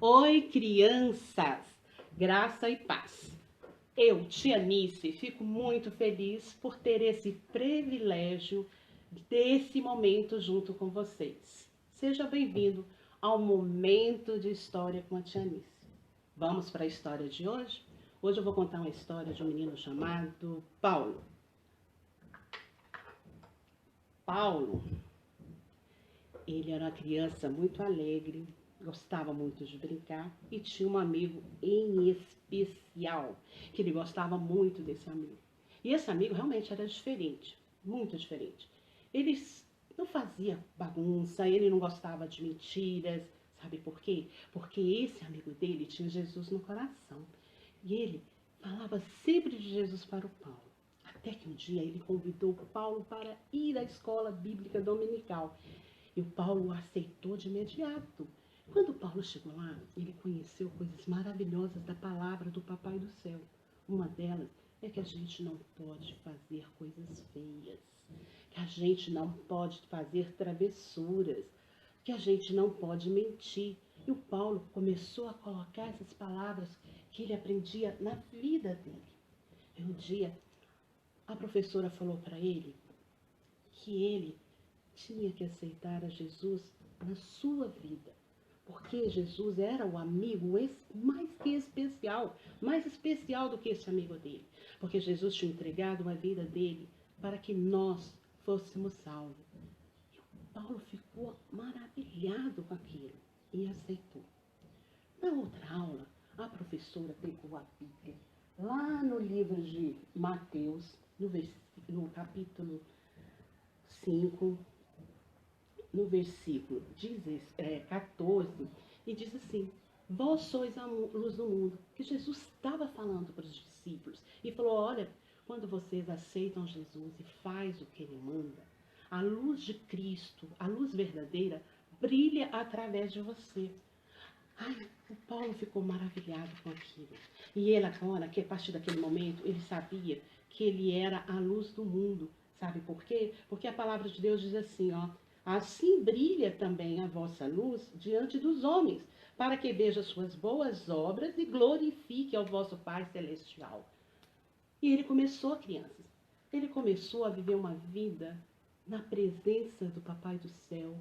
Oi, crianças! Graça e paz. Eu, tia Nice, fico muito feliz por ter esse privilégio desse momento junto com vocês. Seja bem-vindo ao Momento de História com a tia Nice. Vamos para a história de hoje? Hoje eu vou contar uma história de um menino chamado Paulo. Paulo, ele era uma criança muito alegre, gostava muito de brincar e tinha um amigo em especial, que ele gostava muito desse amigo. E esse amigo realmente era diferente, muito diferente. Ele não fazia bagunça, ele não gostava de mentiras, sabe por quê? Porque esse amigo dele tinha Jesus no coração. E ele falava sempre de Jesus para o Paulo. Até que um dia ele convidou o Paulo para ir à escola bíblica dominical. E o Paulo aceitou de imediato. Quando o Paulo chegou lá, ele conheceu coisas maravilhosas da palavra do Papai do Céu. Uma delas é que a gente não pode fazer coisas feias, que a gente não pode fazer travessuras, que a gente não pode mentir. E o Paulo começou a colocar essas palavras que ele aprendia na vida dele. E um dia, a professora falou para ele que ele tinha que aceitar a Jesus na sua vida, porque Jesus era o amigo mais que especial, mais especial do que esse amigo dele, porque Jesus tinha entregado a vida dele para que nós fôssemos salvos. E o Paulo ficou maravilhado com aquilo e aceitou. Na outra aula, a professora pegou a Bíblia, lá no livro de Mateus, no capítulo 5, no versículo 14, e diz assim: vós sois a luz do mundo, que Jesus estava falando para os discípulos, e falou: olha, quando vocês aceitam Jesus e faz o que ele manda, a luz de Cristo, a luz verdadeira, brilha através de você. Ai, o Paulo ficou maravilhado com aquilo. E ele agora, que a partir daquele momento, ele sabia que ele era a luz do mundo. Sabe por quê? Porque a palavra de Deus diz assim, ó: assim brilha também a vossa luz diante dos homens, para que veja suas boas obras e glorifique ao vosso Pai Celestial. E ele começou, crianças, ele começou a viver uma vida na presença do Papai do Céu,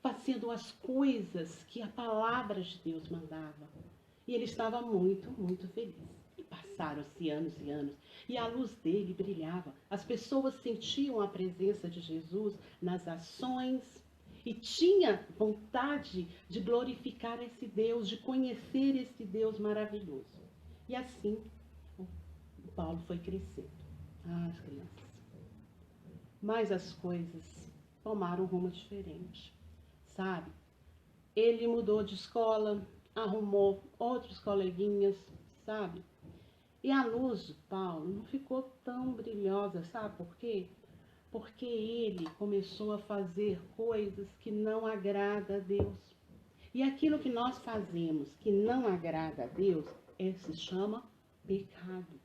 fazendo as coisas que a palavra de Deus mandava. E ele estava muito, muito feliz. E passaram-se anos e anos, e a luz dele brilhava. As pessoas sentiam a presença de Jesus nas ações e tinha vontade de glorificar esse Deus, de conhecer esse Deus maravilhoso. E assim, o Paulo foi crescendo. Ah, as crianças. Mas as coisas tomaram um rumo diferente, sabe? Ele mudou de escola, arrumou outros coleguinhas, sabe? E a luz de Paulo não ficou tão brilhosa, sabe por quê? Porque ele começou a fazer coisas que não agrada a Deus. E aquilo que nós fazemos que não agrada a Deus, se chama pecado.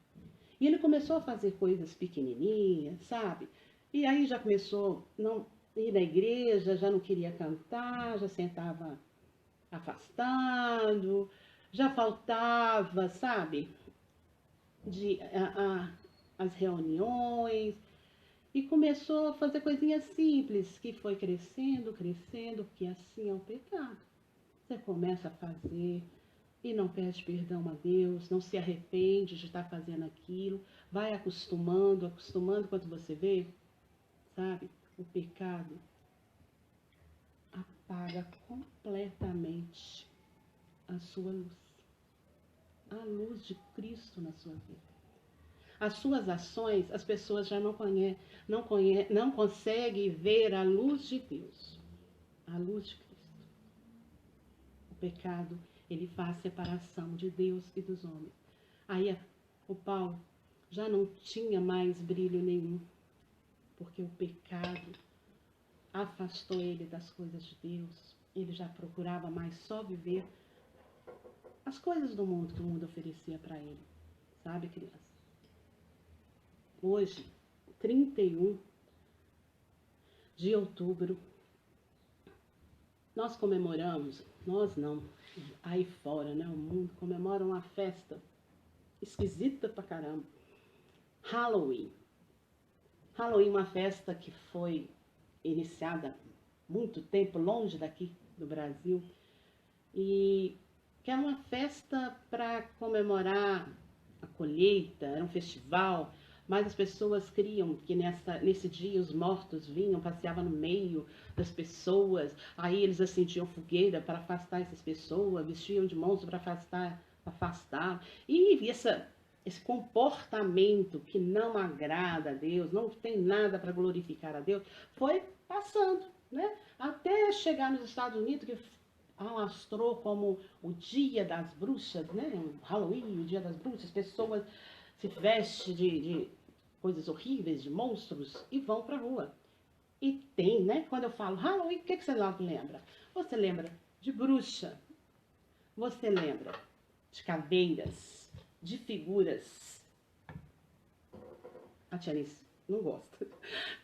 E ele começou a fazer coisas pequenininhas, sabe? E aí já começou a não ir na igreja, já não queria cantar, já sentava afastado, já faltava, sabe, as reuniões, e começou a fazer coisinhas simples, que foi crescendo, crescendo, porque assim é o pecado. Você começa a fazer e não pede perdão a Deus, não se arrepende de estar fazendo aquilo, vai acostumando, acostumando, quando você vê, sabe, o pecado apaga completamente a sua luz, a luz de Cristo na sua vida. As suas ações, as pessoas já não conseguem ver a luz de Deus, a luz de Cristo. O pecado, ele faz separação de Deus e dos homens. Aí o Paulo já não tinha mais brilho nenhum, porque o pecado afastou ele das coisas de Deus. Ele já procurava mais só viver as coisas do mundo que o mundo oferecia para ele. Sabe, criança? Hoje, 31 de outubro, Nós comemoramos, nós não, aí fora, né? O mundo comemora uma festa esquisita pra caramba. Halloween. Halloween é uma festa que foi iniciada há muito tempo, longe daqui do Brasil, e que era uma festa para comemorar a colheita, era um festival, mas as pessoas criam que nesse dia os mortos vinham, passeavam no meio das pessoas, aí eles acendiam fogueira para afastar essas pessoas, vestiam de monstro para afastar. E esse comportamento que não agrada a Deus, não tem nada para glorificar a Deus, foi passando, né? Até chegar nos Estados Unidos, que alastrou como o dia das bruxas, né? O Halloween, o dia das bruxas, as pessoas se vestem de coisas horríveis, de monstros, e vão pra rua. E tem, né? Quando eu falo Halloween, o que você lembra? Você lembra de bruxa, você lembra de caveiras, de figuras. A Tianice não gosta.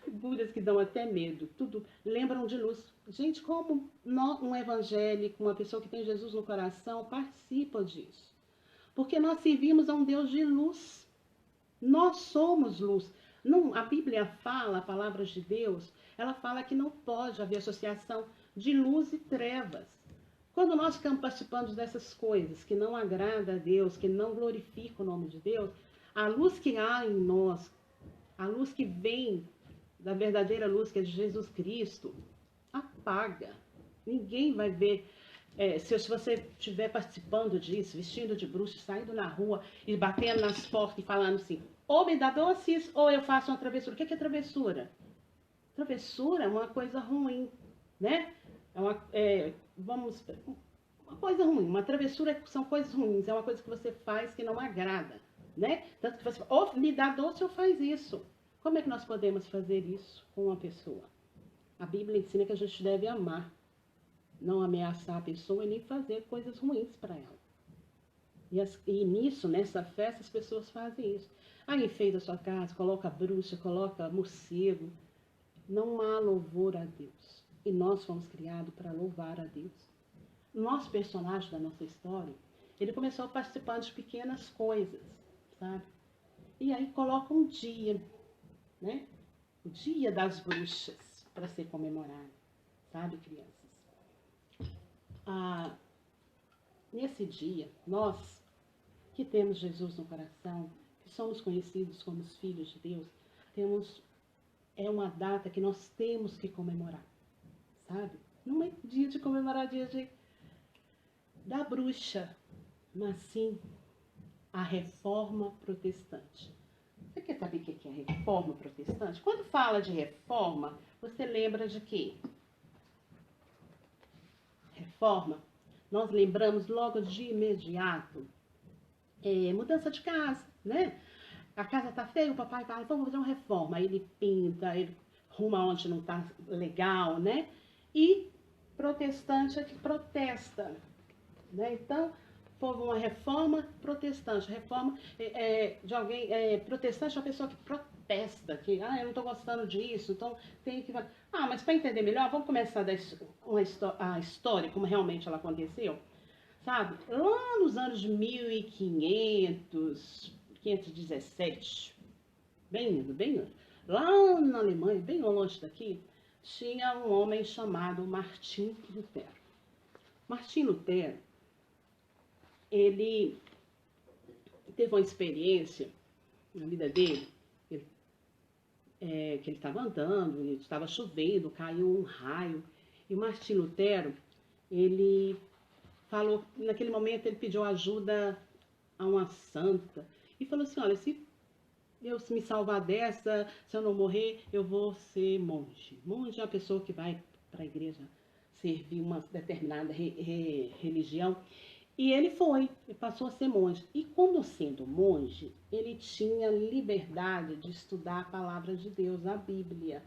Figuras que dão até medo, tudo lembram de luz. Gente, como um evangélico, uma pessoa que tem Jesus no coração, participa disso. Porque nós servimos a um Deus de luz. Nós somos luz. Não, a Bíblia fala, a palavra de Deus, ela fala que não pode haver associação de luz e trevas. Quando nós ficamos participando dessas coisas que não agrada a Deus, que não glorifica o nome de Deus, a luz que há em nós, a luz que vem da verdadeira luz, que é de Jesus Cristo, apaga. Ninguém vai ver. Se você estiver participando disso, vestindo de bruxa, saindo na rua e batendo nas portas e falando assim, ou me dá doces, ou eu faço uma travessura. O que é travessura? Travessura é uma coisa ruim, né? Uma coisa ruim. Uma travessura são coisas ruins, é uma coisa que você faz que não agrada, né? Tanto que você fala, ou me dá doce ou faz isso. Como é que nós podemos fazer isso com uma pessoa? A Bíblia ensina que a gente deve amar, não ameaçar a pessoa e nem fazer coisas ruins para ela. E nisso, nessa festa, as pessoas fazem isso. Aí enfeita a sua casa, coloca bruxa, coloca morcego. Não há louvor a Deus. E nós fomos criados para louvar a Deus. O nosso personagem da nossa história, ele começou participando de pequenas coisas, sabe? E aí coloca um dia, né? O dia das bruxas, para ser comemorado, sabe, crianças? Nesse dia, nós que temos Jesus no coração, que somos conhecidos como os filhos de Deus, é uma data que nós temos que comemorar, sabe? Não é dia de comemorar dia da bruxa, mas sim a reforma protestante. Você quer saber o que é a reforma protestante? Quando fala de reforma, você lembra de quê? Reforma, nós lembramos logo de imediato mudança de casa, né? A casa tá feia, o papai fala, vamos fazer uma reforma. Aí ele pinta, ele arruma onde não tá legal, né? E protestante é que protesta, né? Então, foi uma reforma protestante. Reforma de alguém, protestante é uma pessoa que protesta, que, eu não tô gostando disso, então tem que... mas para entender melhor, vamos começar a história, como realmente ela aconteceu. Sabe, lá nos anos de 1500, 517, bem lá na Alemanha, bem longe daqui, tinha um homem chamado Martim Lutero. Martim Lutero, ele teve uma experiência na vida dele, que ele estava andando, estava chovendo, caiu um raio, e o Martim Lutero, ele falou, naquele momento ele pediu ajuda a uma santa e falou assim, olha, se eu me salvar dessa, se eu não morrer, eu vou ser monge. Monge é uma pessoa que vai para a igreja servir uma determinada religião. E ele passou a ser monge. E quando sendo monge, ele tinha liberdade de estudar a palavra de Deus, a Bíblia.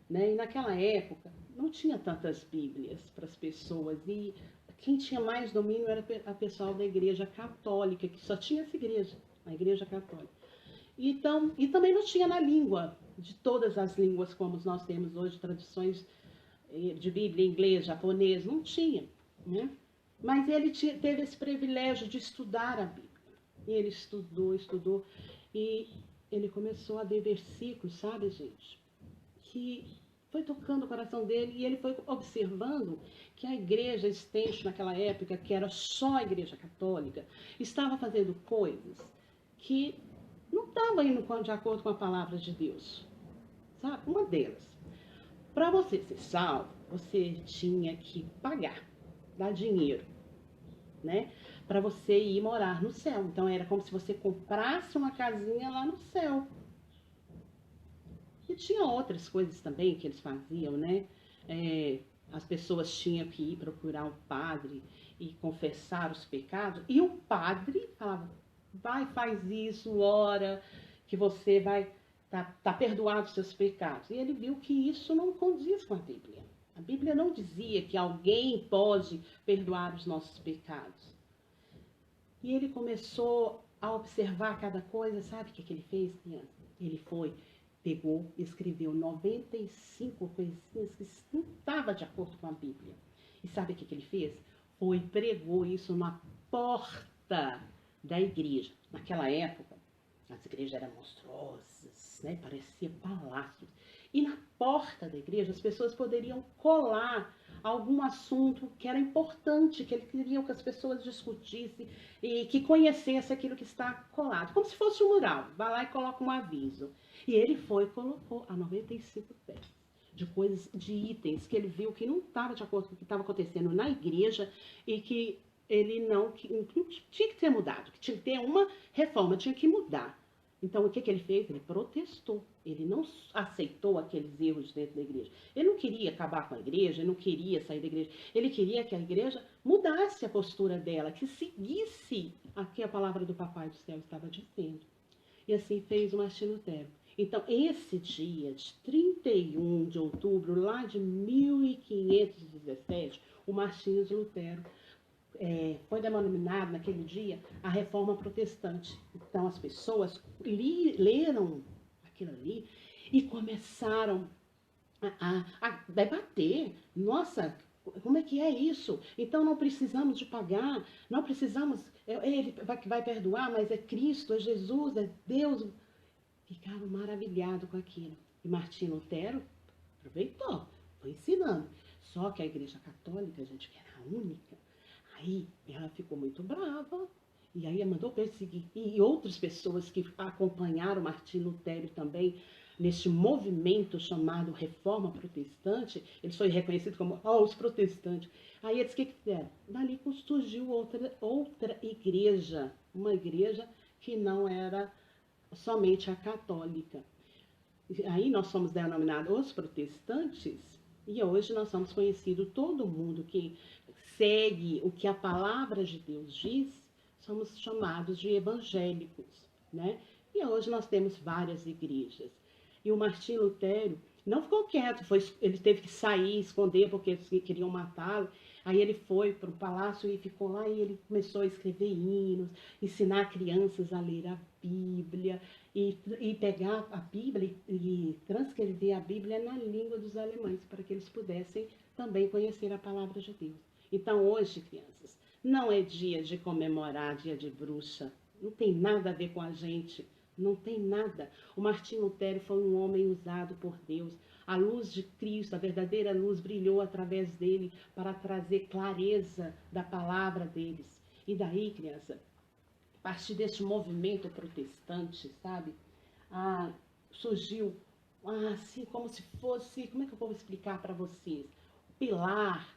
Né? E naquela época não tinha tantas Bíblias para as pessoas. E quem tinha mais domínio era a pessoal da igreja católica, que só tinha essa igreja, a igreja católica. E também não tinha na língua, de todas as línguas como nós temos hoje, traduções de Bíblia em inglês, japonês, não tinha, né? Mas ele teve esse privilégio de estudar a Bíblia. E ele estudou, e ele começou a ver versículos, sabe, gente? Que foi tocando o coração dele, e ele foi observando que a igreja existente naquela época, que era só a igreja católica, estava fazendo coisas que não estavam indo de acordo com a palavra de Deus. Sabe? Uma delas, para você ser salvo, você tinha que pagar, dar dinheiro, né? Para você ir morar no céu. Então era como se você comprasse uma casinha lá no céu. E tinha outras coisas também que eles faziam, né? As pessoas tinham que ir procurar um padre e confessar os pecados. E o padre falava, vai, faz isso, ora, que você vai tá perdoado os seus pecados. E ele viu que isso não condiz com a Bíblia. A Bíblia não dizia que alguém pode perdoar os nossos pecados. E ele começou a observar cada coisa. Sabe o que ele fez, criança? Ele pegou, escreveu 95 coisinhas que não estavam de acordo com a Bíblia. E sabe o que ele fez? Pregou isso na porta da igreja. Naquela época, as igrejas eram monstruosas, né? Parecia palácios. E na porta da igreja, as pessoas poderiam colar algum assunto que era importante, que ele queria que as pessoas discutissem e que conhecessem aquilo que está colado. Como se fosse um mural. Vai lá e coloca um aviso. E ele colocou a 95 pés de coisas, de itens que ele viu que não estava de acordo com o que estava acontecendo na igreja e que ele que tinha que ser mudado, que tinha que ter uma reforma, tinha que mudar. Então, o que ele fez? Ele protestou. Ele não aceitou aqueles erros dentro da igreja. Ele não queria acabar com a igreja, ele não queria sair da igreja. Ele queria que a igreja mudasse a postura dela, que seguisse o que a palavra do Papai do Céu estava dizendo. E assim fez o Martinho Lutero. Então, esse dia de 31 de outubro, lá de 1517, o Martinho Lutero foi denominado naquele dia a Reforma Protestante. Então as pessoas leram aquilo ali e começaram a debater. Nossa, como é que é isso? Então não precisamos de pagar, não precisamos, ele vai perdoar, mas é Cristo, é Jesus, é Deus. Ficaram maravilhados com aquilo. E Martinho Lutero aproveitou, foi ensinando. Só que a Igreja Católica, gente, que era a única, aí ela ficou muito brava, e aí mandou perseguir. E outras pessoas que acompanharam Martinho Lutero também, neste movimento chamado Reforma Protestante, eles foram reconhecidos como os protestantes. Aí eles, o que fizeram? Dali surgiu outra igreja, uma igreja que não era somente a católica. Aí nós somos denominados os protestantes, e hoje nós somos conhecidos, todo mundo que segue o que a palavra de Deus diz, somos chamados de evangélicos, né? E hoje nós temos várias igrejas. E o Martinho Lutero não ficou quieto, ele teve que sair, esconder, porque eles queriam matá-lo. Aí ele foi para o palácio e ficou lá, e ele começou a escrever hinos, ensinar crianças a ler a Bíblia, e pegar a Bíblia e transcrever a Bíblia na língua dos alemães, para que eles pudessem também conhecer a palavra de Deus. Então hoje, crianças, não é dia de comemorar dia de bruxa, não tem nada a ver com a gente, não tem nada. O Martinho Lutero foi um homem usado por Deus. A luz de Cristo, a verdadeira luz, brilhou através dele para trazer clareza da palavra deles. E daí, criança, a partir deste movimento protestante, sabe, surgiu assim como se fosse, como é que eu vou explicar para vocês? O pilar,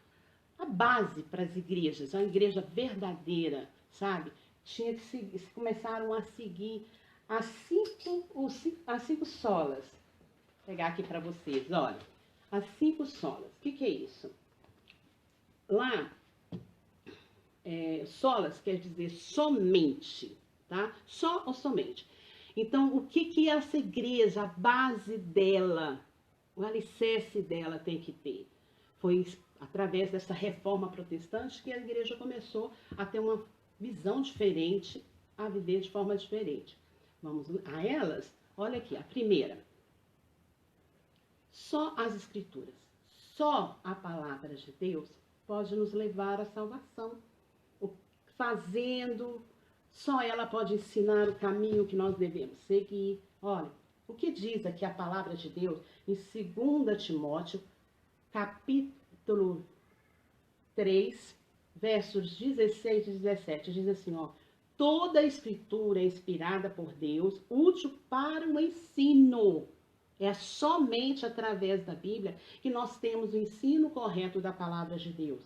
a base para as igrejas, uma igreja verdadeira, sabe? Tinha que começaram a seguir as cinco solas. Vou pegar aqui para vocês, olha, as 5 solas. O que é isso? Lá, solas quer dizer somente, tá? Só ou somente. Então, o que é essa igreja, a base dela, o alicerce dela tem que ter? Foi através dessa reforma protestante que a igreja começou a ter uma visão diferente, a viver de forma diferente. Vamos a elas? Olha aqui, a primeira. Só as escrituras. Só a palavra de Deus pode nos levar à salvação. Fazendo, só ela pode ensinar o caminho que nós devemos seguir. Olha, o que diz aqui a palavra de Deus em 2 Timóteo, capítulo 3, versos 16 e 17, diz assim, ó: toda a escritura é inspirada por Deus, útil para o ensino. É somente através da Bíblia que nós temos o ensino correto da palavra de Deus.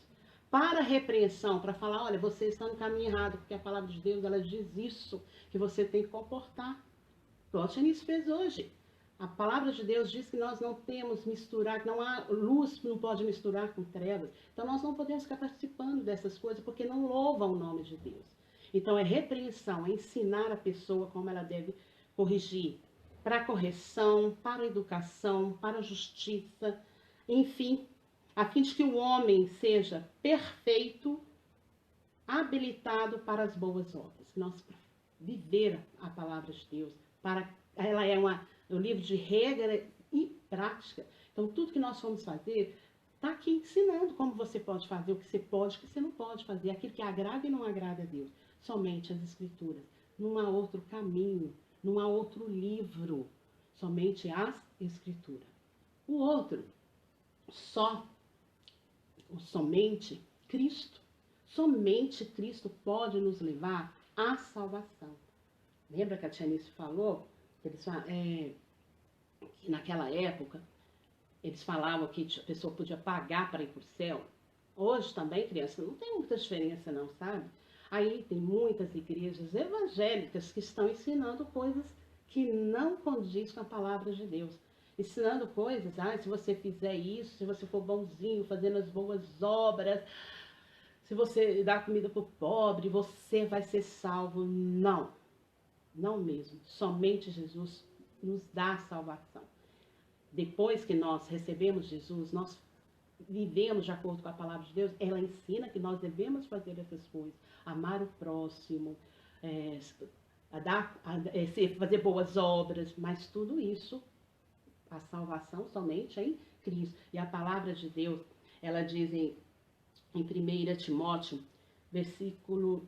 Para a repreensão, para falar, olha, você está no caminho errado, porque a palavra de Deus, ela diz isso, que você tem que comportar. O Tianis fez hoje. A palavra de Deus diz que nós não temos misturar, que não há luz, não pode misturar com trevas. Então nós não podemos ficar participando dessas coisas, porque não louvam o nome de Deus. Então é repreensão, é ensinar a pessoa como ela deve corrigir. Para a correção, para a educação, para a justiça, enfim, a fim de que o homem seja perfeito, habilitado para as boas obras. Nós viver a palavra de Deus, ela é um livro de regra e prática. Então, tudo que nós vamos fazer está aqui ensinando como você pode fazer, o que você pode, o que você não pode fazer, aquilo que agrada e não agrada a Deus. Somente as Escrituras. Não há outro caminho, não há outro livro, somente as Escrituras. O outro, somente Cristo. Somente Cristo pode nos levar à salvação. Lembra que a Tianice falou que naquela época eles falavam que a pessoa podia pagar para ir para o céu? Hoje também, criança, não tem muita diferença não, sabe? Aí tem muitas igrejas evangélicas que estão ensinando coisas que não condiz com a palavra de Deus. Ensinando coisas, se você fizer isso, se você for bonzinho, fazendo as boas obras, se você dar comida para o pobre, você vai ser salvo. Não, não mesmo. Somente Jesus nos dá a salvação. Depois que nós recebemos Jesus, nós vivemos de acordo com a palavra de Deus. Ela ensina que nós devemos fazer essas coisas. Amar o próximo, fazer boas obras, mas tudo isso, a salvação somente em Cristo. E a palavra de Deus, ela diz em 1 Timóteo, versículo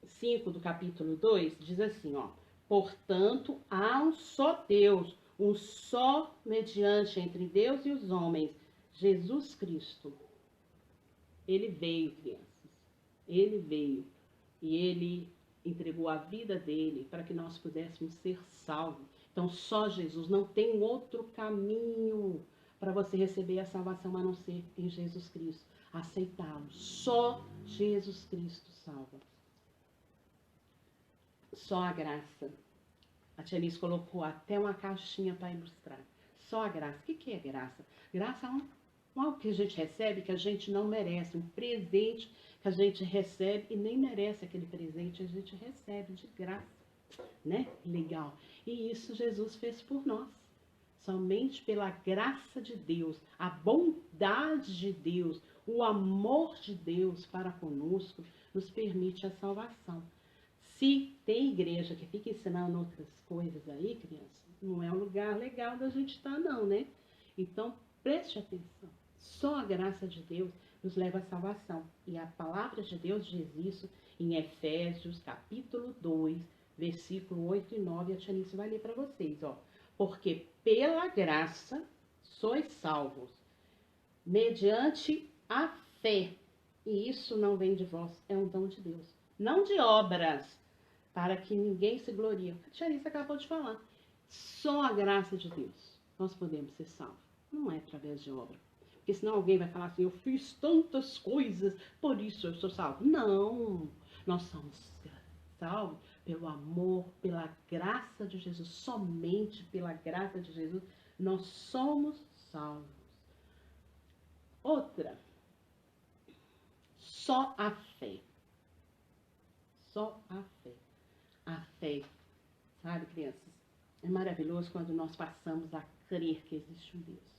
5 do capítulo 2, diz assim, ó: portanto, há um só Deus, um só mediante entre Deus e os homens, Jesus Cristo. Ele veio, crianças. Ele veio e ele entregou a vida dele para que nós pudéssemos ser salvos. Então, só Jesus, não tem outro caminho para você receber a salvação a não ser em Jesus Cristo. Aceitá-lo. Só Jesus Cristo salva. Só a graça. A Tia Liz colocou até uma caixinha para ilustrar. Só a graça. O que é graça? Graça é algo que a gente recebe que a gente não merece. Um presente que a gente recebe e nem merece aquele presente. A gente recebe de graça. Né? Legal. E isso Jesus fez por nós. Somente pela graça de Deus, a bondade de Deus, o amor de Deus para conosco, nos permite a salvação. Se tem igreja que fica ensinando outras coisas aí, criança, não é um lugar legal da gente estar, não, né? Então, preste atenção. Só a graça de Deus nos leva à salvação. E a palavra de Deus diz isso em Efésios, capítulo 2, versículo 8 e 9. A Tianice vai ler para vocês, ó. Porque pela graça sois salvos, mediante a fé. E isso não vem de vós, é um dom de Deus. Não de obras, para que ninguém se glorie. A Tianice acabou de falar. Só a graça de Deus nós podemos ser salvos. Não é através de obra. Porque senão alguém vai falar assim, eu fiz tantas coisas, por isso eu sou salvo. Não, nós somos salvos pelo amor, pela graça de Jesus. Somente pela graça de Jesus nós somos salvos. Outra, só a fé. Só a fé. A fé, sabe, crianças? É maravilhoso quando nós passamos a crer que existe um Deus.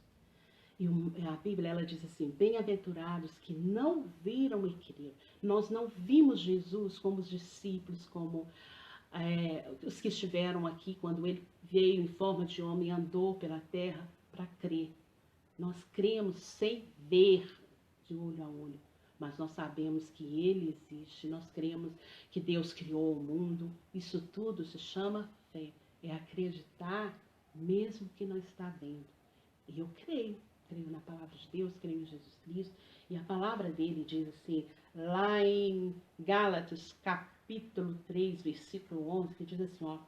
E a Bíblia, ela diz assim, bem-aventurados que não viram e creram. Nós não vimos Jesus como os discípulos, como os que estiveram aqui quando ele veio em forma de homem e andou pela terra para crer. Nós cremos sem ver, de olho a olho, mas nós sabemos que Ele existe, nós cremos que Deus criou o mundo. Isso tudo se chama fé, é acreditar mesmo que não está vendo. E eu creio na palavra de Deus, creio em Jesus Cristo, e a palavra dele diz assim, lá em Gálatas capítulo 3, versículo 11, que diz assim, ó,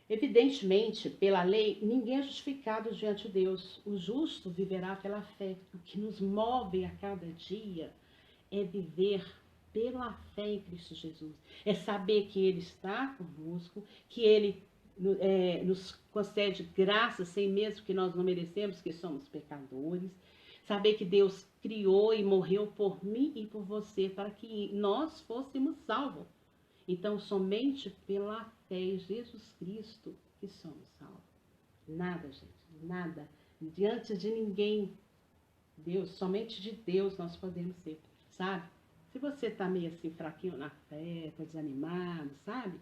evidentemente, pela lei, ninguém é justificado diante de Deus. O justo viverá pela fé. O que nos move a cada dia é viver pela fé em Cristo Jesus. É saber que Ele está conosco, que Ele nos concede graça sem mesmo que nós não merecemos, que somos pecadores. Saber que Deus criou e morreu por mim e por você, para que nós fôssemos salvos. Então, somente pela fé em Jesus Cristo que somos salvos. Nada, gente, nada. Diante de ninguém, Deus, somente de Deus nós podemos ser, sabe? Se você está meio assim fraquinho na fé, está desanimado, sabe?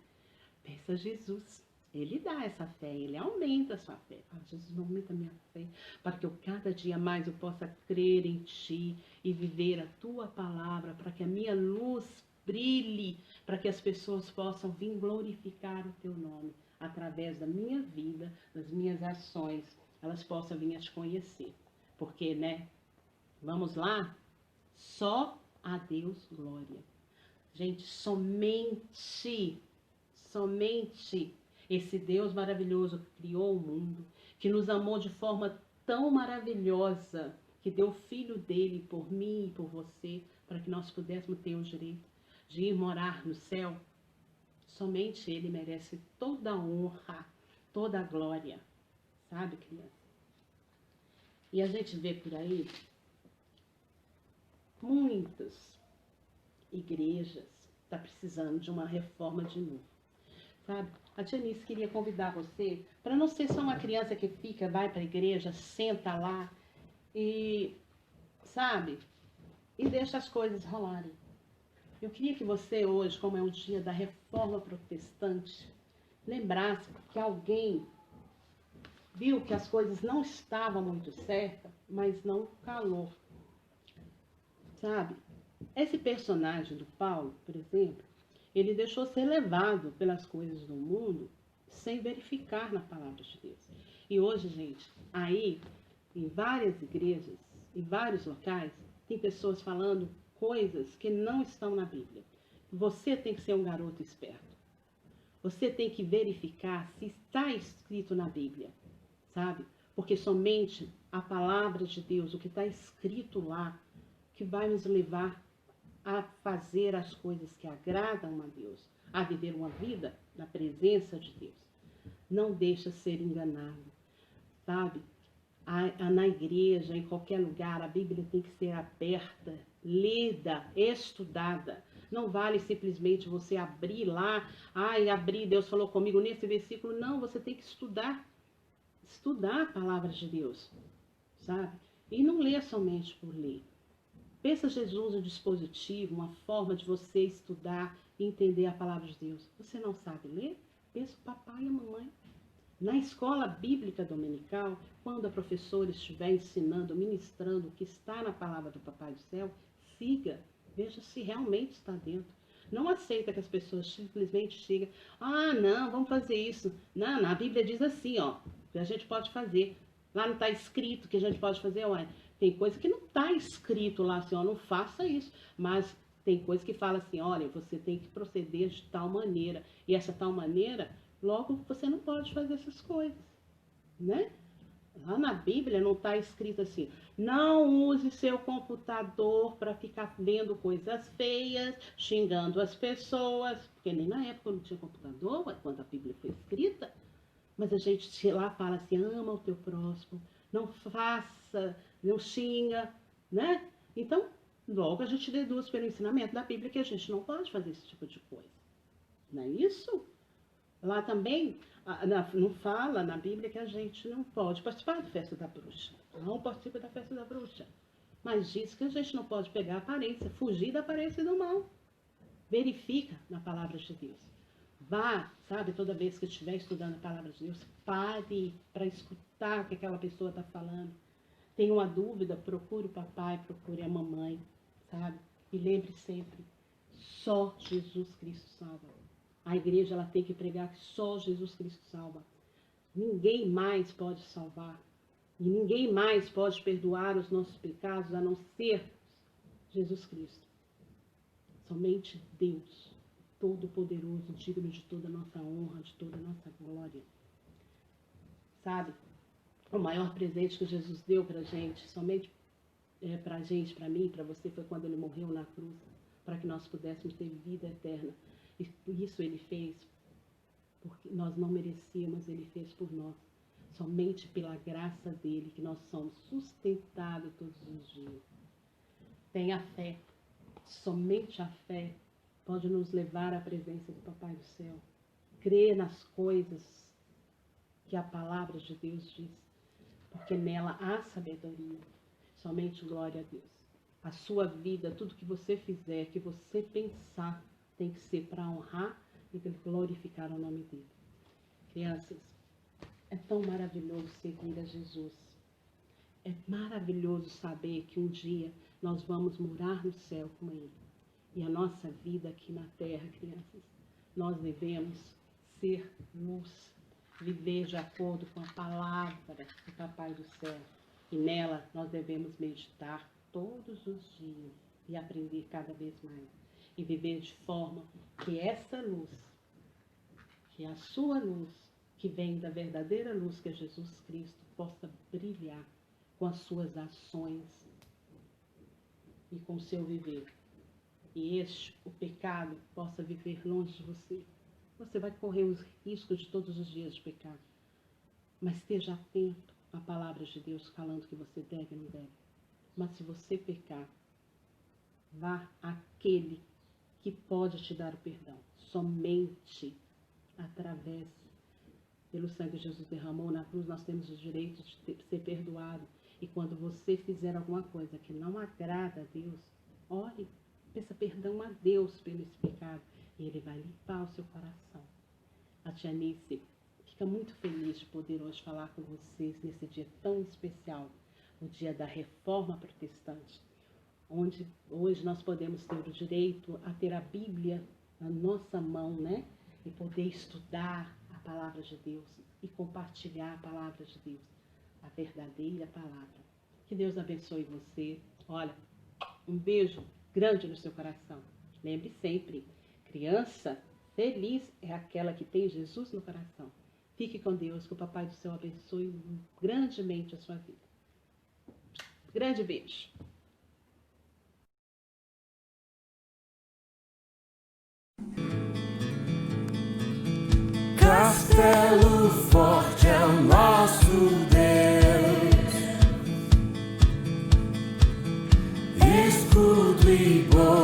Pensa Jesus. Ele dá essa fé, Ele aumenta a sua fé. Jesus, aumenta a minha fé, para que eu cada dia mais eu possa crer em Ti e viver a Tua palavra, para que a minha luz brilhe, para que as pessoas possam vir glorificar o Teu nome, através da minha vida, das minhas ações, elas possam vir a Te conhecer. Porque, né, vamos lá, só a Deus glória. Gente, somente esse Deus maravilhoso que criou o mundo, que nos amou de forma tão maravilhosa, que deu o Filho dele por mim e por você, para que nós pudéssemos ter o direito de ir morar no céu. Somente Ele merece toda a honra, toda a glória. Sabe, criança? E a gente vê por aí muitas igrejas estão precisando de uma reforma de novo. Sabe? A tia Nice queria convidar você para não ser só uma criança que fica, vai para a igreja, senta lá e, sabe, e deixa as coisas rolarem. Eu queria que você hoje, como é o dia da reforma protestante, lembrasse que alguém viu que as coisas não estavam muito certas, mas não calou. Sabe? Esse personagem do Paulo, por exemplo, ele deixou ser levado pelas coisas do mundo sem verificar na palavra de Deus. E hoje, gente, aí, em várias igrejas, em vários locais, tem pessoas falando coisas que não estão na Bíblia. Você tem que ser um garoto esperto. Você tem que verificar se está escrito na Bíblia, sabe? Porque somente a palavra de Deus, o que está escrito lá, que vai nos levar a fazer as coisas que agradam a Deus, a viver uma vida na presença de Deus. Não deixa ser enganado, sabe? Na igreja, em qualquer lugar, a Bíblia tem que ser aberta, lida, estudada. Não vale simplesmente você abrir lá, abri, Deus falou comigo nesse versículo. Não, você tem que estudar a palavra de Deus, sabe? E não ler somente por ler. Pensa Jesus um dispositivo, uma forma de você estudar e entender a palavra de Deus. Você não sabe ler? Pensa o papai e a mamãe. Na escola bíblica dominical, quando a professora estiver ensinando, ministrando o que está na palavra do Papai do Céu, siga, veja se realmente está dentro. Não aceita que as pessoas simplesmente chegam, não, vamos fazer isso. Não, a Bíblia diz assim, ó, que a gente pode fazer. Lá não está escrito que a gente pode fazer, tem coisa que não está escrito lá assim, não faça isso. Mas tem coisa que fala assim, olha, você tem que proceder de tal maneira. E essa tal maneira, logo você não pode fazer essas coisas, né? Lá na Bíblia não está escrito assim, não use seu computador para ficar vendo coisas feias, xingando as pessoas, porque nem na época não tinha computador, quando a Bíblia foi escrita. Mas a gente lá fala assim, ama o teu próximo, não faça, não xinga, né? Então, logo a gente deduz pelo ensinamento da Bíblia que a gente não pode fazer esse tipo de coisa. Não é isso? Lá também não fala na Bíblia que a gente não pode participar da festa da bruxa. Não participa da festa da bruxa. Mas diz que a gente não pode pegar a aparência, fugir da aparência do mal. Verifica na palavra de Deus. Vá, sabe, toda vez que estiver estudando a palavra de Deus, pare para escutar o que aquela pessoa está falando. Tem uma dúvida, procure o papai, procure a mamãe, sabe? E lembre sempre, só Jesus Cristo salva. A igreja ela tem que pregar que só Jesus Cristo salva. Ninguém mais pode salvar. E ninguém mais pode perdoar os nossos pecados a não ser Jesus Cristo. Somente Deus, Todo-Poderoso, digno de toda a nossa honra, de toda a nossa glória. Sabe? O maior presente que Jesus deu pra gente, somente pra gente, pra mim, pra você, foi quando ele morreu na cruz, para que nós pudéssemos ter vida eterna. E isso ele fez porque nós não merecíamos, ele fez por nós. Somente pela graça dele que nós somos sustentados todos os dias. Tenha fé. Somente a fé pode nos levar à presença do Papai do Céu. Crer nas coisas que a palavra de Deus diz, porque nela há sabedoria. Somente glória a Deus. A sua vida, tudo que você fizer, que você pensar, tem que ser para honrar e glorificar o nome dele. Crianças, é tão maravilhoso seguir a Jesus. É maravilhoso saber que um dia nós vamos morar no céu com ele. E a nossa vida aqui na terra, crianças, nós devemos ser luz, viver de acordo com a palavra do Papai do Céu. E nela nós devemos meditar todos os dias e aprender cada vez mais. E viver de forma que essa luz, que a sua luz, que vem da verdadeira luz que é Jesus Cristo, possa brilhar com as suas ações e com o seu viver. E o pecado, possa viver longe de você. Você vai correr os riscos de todos os dias de pecar. Mas esteja atento à palavra de Deus falando que você deve ou não deve. Mas se você pecar, vá àquele que pode te dar o perdão. Somente através, pelo sangue que Jesus derramou na cruz, nós temos o direito de ser perdoado. E quando você fizer alguma coisa que não agrada a Deus, ore, peça perdão a Deus pelo esse pecado. E ele vai limpar o seu coração. A tia Nice fica muito feliz de poder hoje falar com vocês nesse dia tão especial, o dia da Reforma Protestante, onde hoje nós podemos ter o direito a ter a Bíblia na nossa mão, né? E poder estudar a palavra de Deus e compartilhar a palavra de Deus, a verdadeira palavra. Que Deus abençoe você. Olha, um beijo grande no seu coração. Lembre sempre, criança feliz é aquela que tem Jesus no coração. Fique com Deus, que o Papai do Céu abençoe grandemente a sua vida. Grande beijo. Castelo forte é o nosso Deus, escudo e bom.